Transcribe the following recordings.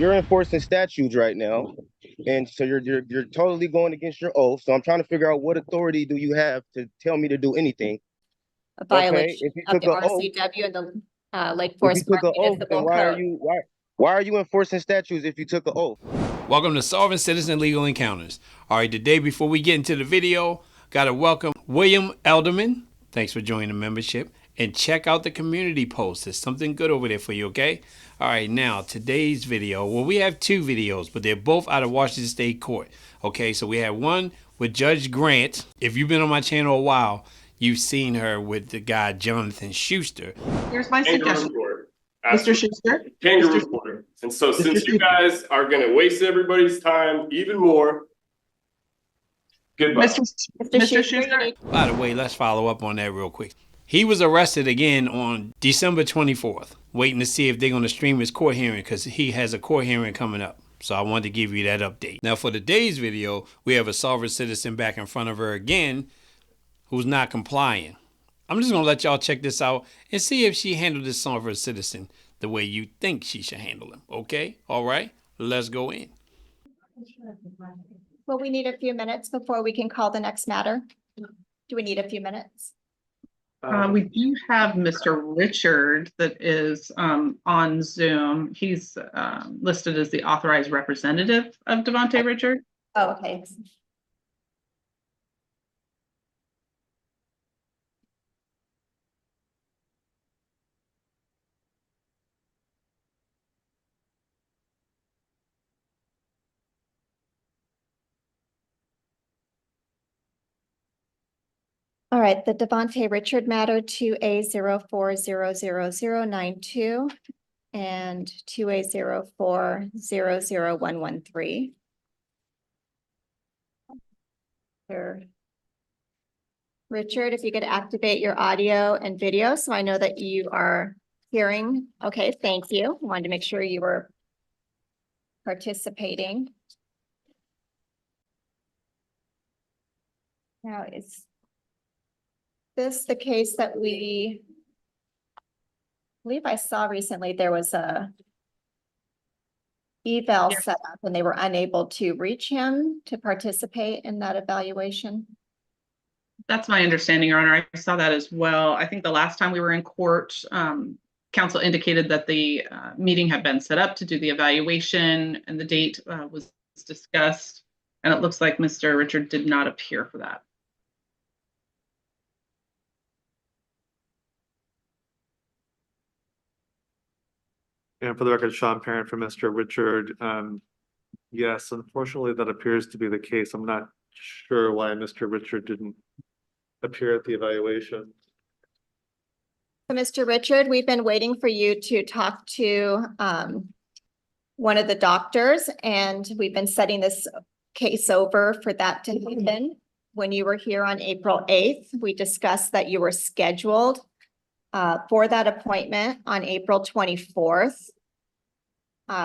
you're enforcing statutes right now, and so you're totally going against your oath. So I'm trying to figure out what authority do you have to tell me to do anything? A Okay, violation if you of took the an oath, RCW and the Lake if you Forest took Park an oath, then Municipal Code. why are you enforcing statutes if you took an oath? Welcome to Solving Citizen Legal Encounters. All right, today before we get into the video, gotta welcome William Elderman. Thanks for joining the membership. And check out the community post. There's something good over there for you, okay? All right, now today's video. Well, we have two videos, but they're both out of Washington State Court. Okay, so we have one with Judge Grant. If you've been on my channel a while, you've seen her with the guy Jonathan Schuster. Here's my suggestion. Mr. Schuster? Kangaroo Court. And so since you guys are going to waste everybody's time even more, goodbye. Mr. Schuster? By the way, let's follow up on that real quick. He was arrested again on December 24th, waiting to see if they're going to stream his court hearing because he has a court hearing coming up. So I wanted to give you that update. Now for today's video, we have a sovereign citizen back in front of her again who's not complying. I'm just going to let y'all check this out and see if she handled this sovereign citizen the way you think she should handle him. Okay? All right? Let's go in. Well, we need a few minutes before we can call the next matter. Do we need a few minutes? We do have Mr. Richard that is on Zoom. He's listed as the authorized representative of Devontae Richard. Oh, okay. All right, the Devontae Richard matter 2A04000092 and 2A04000113. Richard, if you could activate your audio and video so I know that you are hearing. Okay, thank you. I wanted to make sure you were participating. Now, is this the case that I believe I saw recently? There was a eval set up and they were unable to reach him to participate in that evaluation. That's my understanding, Your Honor. I saw that as well. I think the last time we were in court, counsel indicated that the meeting had been set up to do the evaluation and the date was discussed. And it looks like Mr. Richard did not appear for that. And for the record, Sean Parent for Mr. Richard. Yes, unfortunately, that appears to be the case. I'm not sure why Mr. Richard didn't appear at the evaluation. So, Mr. Richard, we've been waiting for you to talk to one of the doctors, and we've been setting this case over for that to happen. When you were here on April 8th, we discussed that you were scheduled for that appointment on April 24th.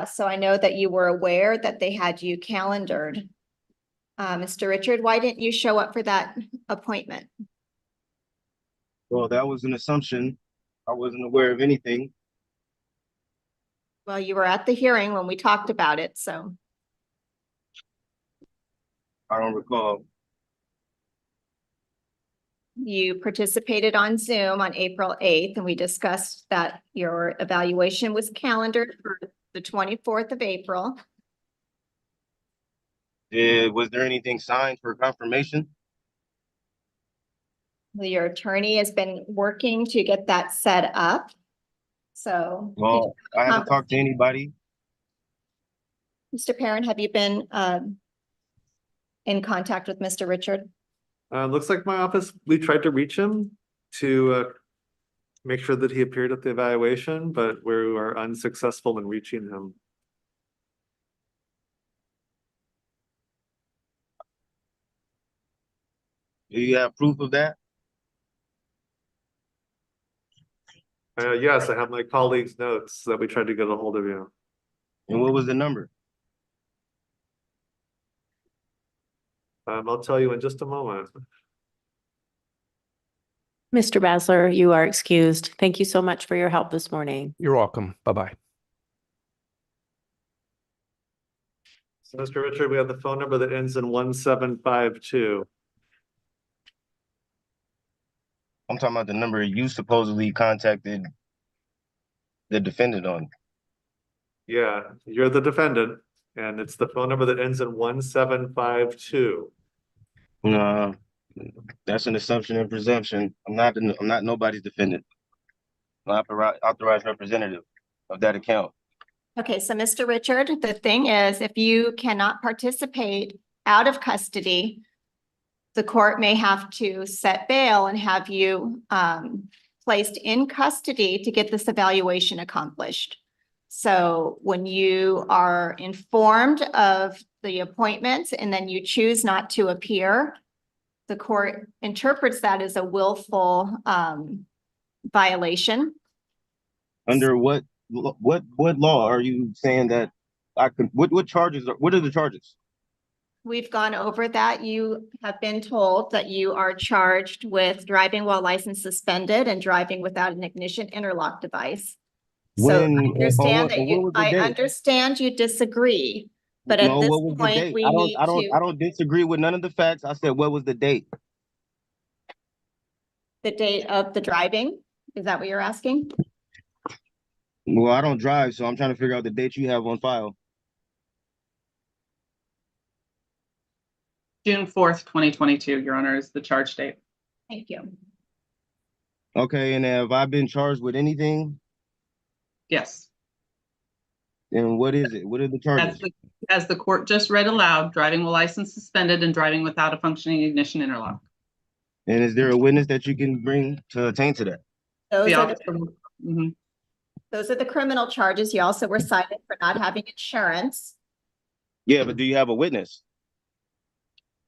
So I know that you were aware that they had you calendared. Mr. Richard, why didn't you show up for that appointment? Well, that was an assumption. I wasn't aware of anything. Well, you were at the hearing when we talked about it, so. I don't recall. You participated on Zoom on April 8th, and we discussed that your evaluation was calendared for the 24th of April. Was there anything signed for confirmation? Well, your attorney has been working to get that set up. So. Well, I haven't talked to anybody. Mr. Parent, have you been in contact with Mr. Richard? Looks like my office, we tried to reach him to make sure that he appeared at the evaluation, but we were unsuccessful in reaching him. Do you have proof of that? Yes, I have my colleague's notes that we tried to get a hold of you. And what was the number? I'll tell you in just a moment. Mr. Basler, you are excused. Thank you so much for your help this morning. You're welcome. Bye-bye. So Mr. Richard, we have the phone number that ends in 1752. I'm talking about the number you supposedly contacted the defendant on. Yeah, you're the defendant, and it's the phone number that ends in 1752. No, that's an assumption and presumption. I'm not nobody's defendant. I'm not authorized representative of that account. Okay, so Mr. Richard, the thing is, if you cannot participate out of custody, the court may have to set bail and have you placed in custody to get this evaluation accomplished. So when you are informed of the appointments and then you choose not to appear, the court interprets that as a willful violation. Under what law are you saying that I could? What charges? What are the charges? We've gone over that. You have been told that you are charged with driving while license suspended and driving without an ignition interlock device. So I understand you disagree, but at this what was the point, date? we I need don't disagree with none of the facts. I said, what was the date? the date of the driving. Is that what you're asking? Well, I don't drive, so I'm trying to figure out the date you have on file. June 4th, 2022, Your Honor, is the charge date. Thank you. Okay, and have I been charged with anything? Yes. And what is it? What are the charges? As the court just read aloud, driving while license suspended and driving without a functioning ignition interlock. And is there a witness that you can bring to attain to that? Those are the criminal charges. You also were cited for not having insurance. Yeah, but do you have a witness?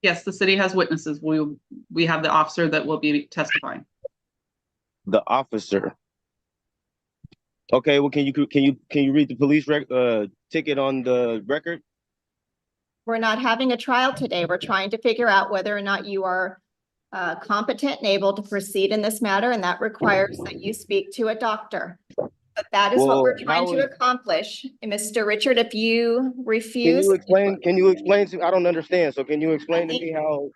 Yes, the city has witnesses. We have the officer that will be testifying. The officer. Okay, well, can you read the police ticket on the record? We're not having a trial today. We're trying to figure out whether or not you are competent and able to proceed in this matter, and that requires that you speak to a doctor. But that is what we're trying to accomplish. And Mr. Richard, if you refuse. Can you explain to me? I don't understand. So can you explain to me how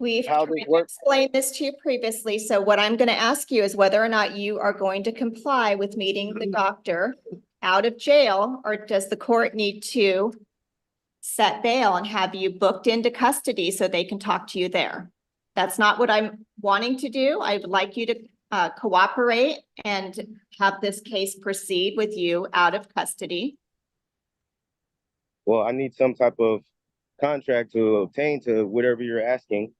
We've this works? explained this to you previously. So what I'm going to ask you is whether or not you are going to comply with meeting the doctor out of jail, or does the court need to set bail and have you booked into custody so they can talk to you there? That's not what I'm wanting to do. I would like you to cooperate and have this case proceed with you out of custody. Well, I need some type of contract to obtain to whatever you're asking,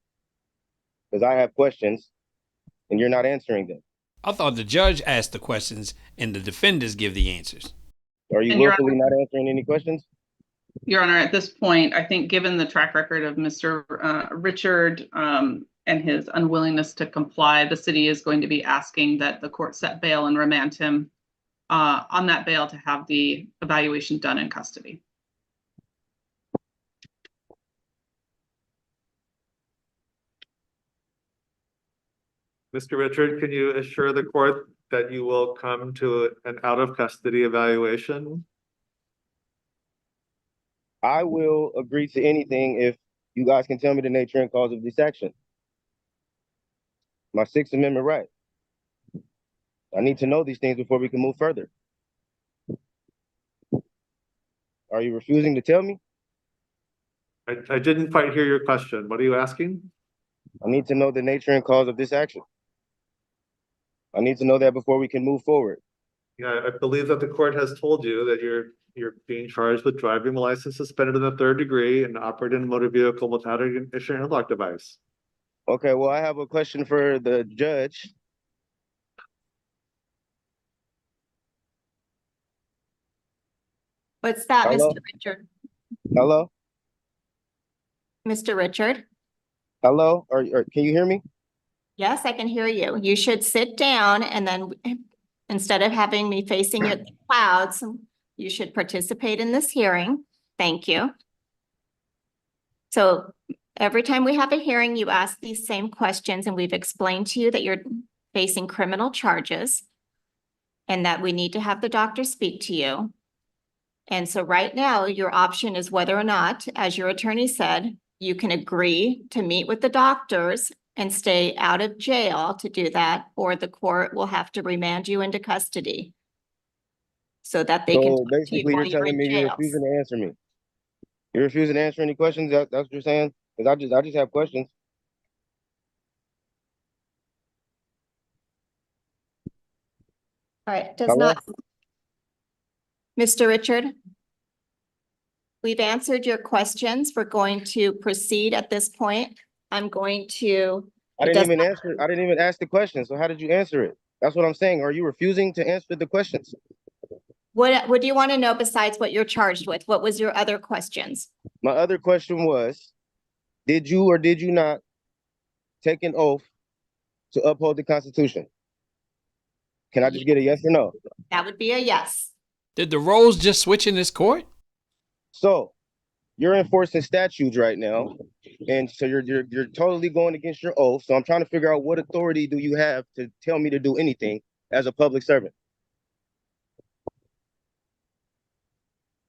because I have questions and you're not answering them. I thought the judge asked the questions and the defendants give the answers. Are you willfully not answering any questions? Your Honor, at this point, I think given the track record of Mr. Richard and his unwillingness to comply, the city is going to be asking that the court set bail and remand him on that bail to have the evaluation done in custody. Mr. Richard, can you assure the court that you will come to an out of custody evaluation? I will agree to anything if you guys can tell me the nature and cause of this action. My Sixth Amendment right. I need to know these things before we can move further. Are you refusing to tell me? I didn't quite hear your question. What are you asking? I need to know the nature and cause of this action. I need to know that before we can move forward. Yeah, I believe that the court has told you that you're being charged with driving a license suspended in the 3rd degree and operating a motor vehicle without an ignition interlock device. Okay, well, I have a question for the judge. What's that, Hello? Mr. Richard? Hello? Mr. Richard? Hello? Or can you hear me? Yes, I can hear you. You should sit down, and then instead of having me facing you at the clouds, you should participate in this hearing. Thank you. So every time we have a hearing, you ask these same questions, and we've explained to you that you're facing criminal charges and that we need to have the doctor speak to you. And so right now, your option is whether or not, as your attorney said, you can agree to meet with the doctors and stay out of jail to do that, or the court will have to remand you into custody so that they can So talk to you basically, while you're you're telling in me you're jail. refusing to answer me. You're refusing to answer any questions. That's what you're saying? Because I just have questions. All right, does Hello? not. Mr. Richard? We've answered your questions. We're going to proceed at this point. I'm going to. I didn't even answer. I didn't even ask the question. So how did you answer it? That's what I'm saying. Are you refusing to answer the questions? What do you want to know besides what you're charged with? What was your other questions? My other question was, did you or did you not take an oath to uphold the Constitution? Can I just get a yes or no? That would be a yes. Did the roles just switch in this court? So you're enforcing statutes right now, and so you're totally going against your oath. So I'm trying to figure out what authority do you have to tell me to do anything as a public servant?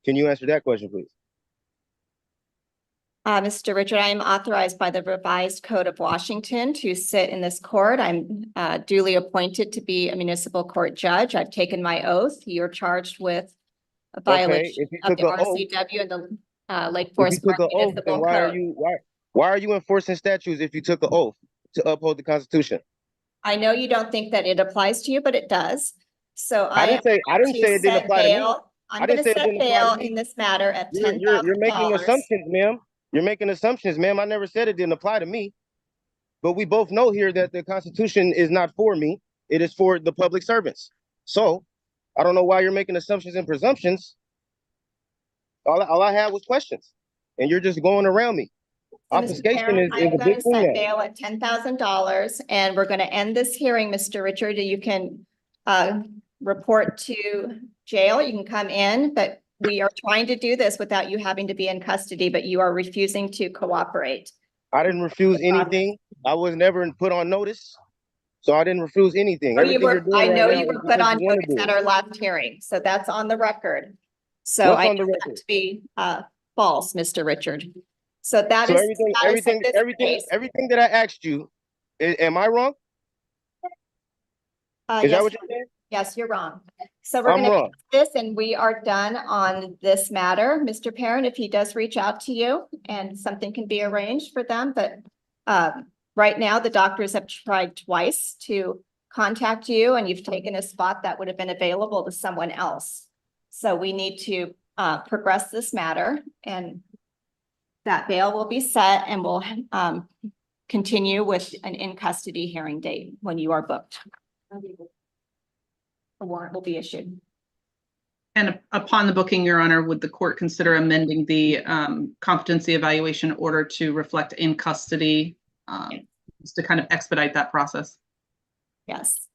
Can you answer that question, please? Mr. Richard, I am authorized by the revised Code of Washington to sit in this court. I'm duly appointed to be a municipal court judge. I've taken my oath. You're charged with a violation If you of took the an oath, RCW and the Lake if you Forest took Park an oath, then Municipal Code. why are you enforcing statutes if you took an oath to uphold the Constitution? I know you don't think that it applies to you, but it does. So I didn't say it didn't apply to me. I'm I going didn't to say it set didn't apply to bail me. in this matter at You're making $10,000. assumptions, ma'am. You're making assumptions, ma'am. I never said it didn't apply to me. But we both know here that the Constitution is not for me. It is for the public servants. So I don't know why you're making assumptions and presumptions. All I had was questions, and you're just going around me. So, Mr. Obfuscation Parent, is I'm a going big to thing set now. bail at $10,000, and we're going to end this hearing, Mr. Richard. You can report to jail. You can come in, but we are trying to do this without you having to be in custody, but you are refusing to cooperate. I didn't refuse anything. I was never put on notice, so I didn't refuse anything. Oh, Everything you're doing I know right now you is were put because on you want to notice do at it. our last hearing, so that's on the record. So What's I on the know that record? to be false, Mr. Richard. So that So is the status of this case. everything that I asked you, am I wrong? Is that Yes, what you're saying? yes, you're wrong. So we're I'm going to wrong. this and we are done on this matter. Mr. Parent, if he does reach out to you and something can be arranged for them, but right now the doctors have tried twice to contact you and you've taken a spot that would have been available to someone else. So we need to progress this matter and that bail will be set and we'll continue with an in-custody hearing date when you are booked. A warrant will be issued. And upon the booking, Your Honor, would the court consider amending the competency evaluation order to reflect in custody, just to kind of expedite that process? Yes.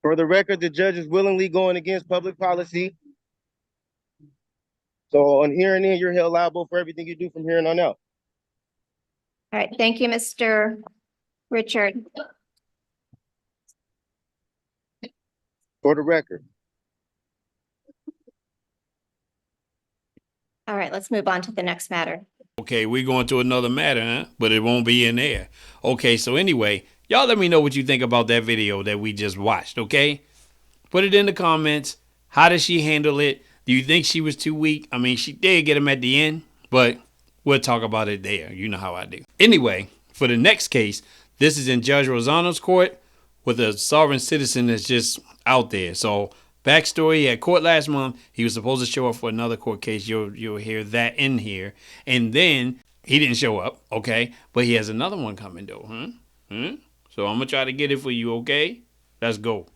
For the record, the judge is willingly going against public policy. So on here and in, you're held liable for everything you do from here and on out. All right. Thank you, Mr. Richard. For the record. All right, let's move on to the next matter. Okay, we're going to another matter, huh? But it won't be in there. Okay, so anyway, y'all let me know what you think about that video that we just watched, okay? Put it in the comments. How did she handle it? Do you think she was too weak? I mean, she did get him at the end, but we'll talk about it there. You know how I do. Anyway, for the next case, this is in Judge Rosano's court with a sovereign citizen that's just out there. So backstory, at court last month, he was supposed to show up for another court case. You'll hear that in here. And then he didn't show up, okay? But he has another one coming though, huh? So I'm going to try to get it for you, okay? Let's go.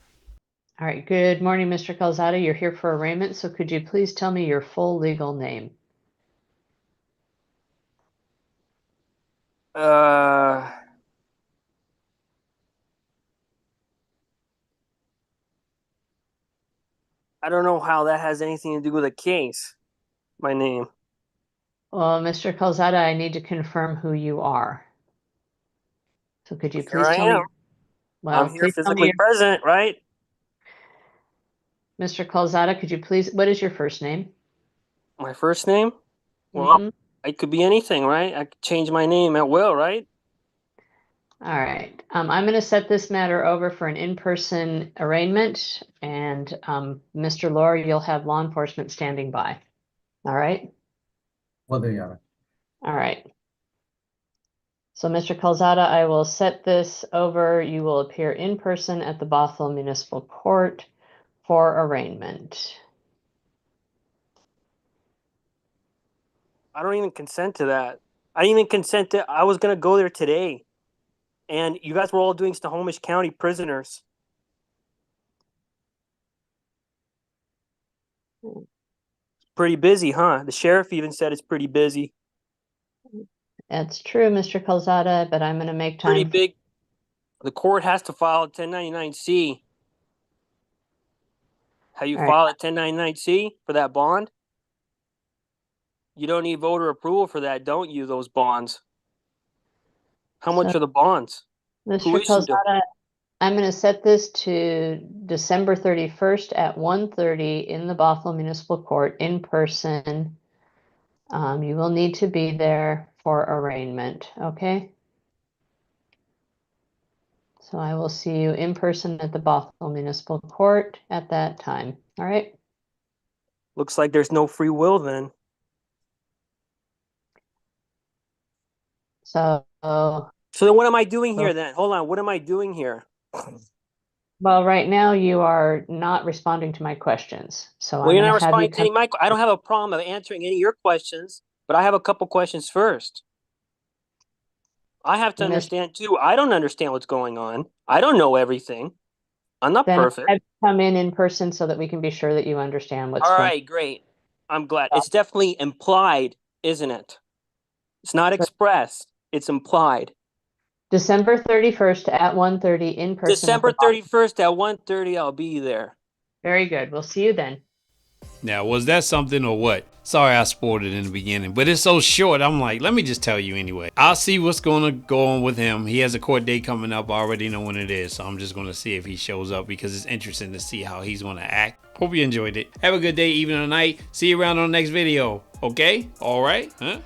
All right. Good morning, Mr. Calzada. You're here for arraignment. So could you please tell me your full legal name? I don't know how that has anything to do with the case. My name. Well, Mr. Calzada, I need to confirm who you are. So could you Here please I tell me? am. Well, I'm here please tell me, physically present, right? Mr. Calzada, could you please, what is your first name? My first name? Well, Mhm. it could be anything, right? I could change my name at will, right? All right. I'm going to set this matter over for an in-person arraignment, and Mr. Lohr, you'll have law enforcement standing by. All right? Well, there you are. All right. So, Mr. Calzada, I will set this over. You will appear in person at the Bothell Municipal Court for arraignment. I don't even consent to that. I didn't even consent to. I was gonna go there today, and you guys were all doing Snohomish County prisoners. Pretty busy, huh? The sheriff even said it's pretty busy. That's true, Mr. Calzada, but I'm going to make Pretty time. big. The court has to file a 1099-C. How you All right. file a 1099-C for that bond? You don't need voter approval for that, don't you? Those bonds. How much So, are the bonds? Who Mr. issued them? Calzada, I'm going to set this to December 31st at 1:30 in the Bothell Municipal Court in person. You will need to be there for arraignment, okay? So I will see you in person at the Bothell Municipal Court at that time, all right? Looks like there's no free will then. So, So then what am I doing here then? Hold on, what am I doing here? well, right now you are not responding to my questions. So Well, I'm you're going not to have you responding to any of my. I don't have a problem of answering any of your questions, but I have a couple questions first. I have to Miss- understand too. I don't understand what's going on. I don't know everything. I'm not then perfect. have you come in person so that we can be sure that you understand what's All going right, great. I'm glad. It's definitely implied, isn't it? It's not So- expressed. It's implied. December 31st at 1:30 in person. December 31st at 1:30, I'll be there. Very good. We'll see you then. Now, was that something or what? Sorry I spoiled it in the beginning, but it's so short. I'm like, let me just tell you anyway. I'll see what's going to go on with him. He has a court date coming up. I already know when it is, so I'm just going to see if he shows up because it's interesting to see how he's going to act. Hope you enjoyed it. Have a good day, evening or night. See you around on the next video. Okay? All right? Huh?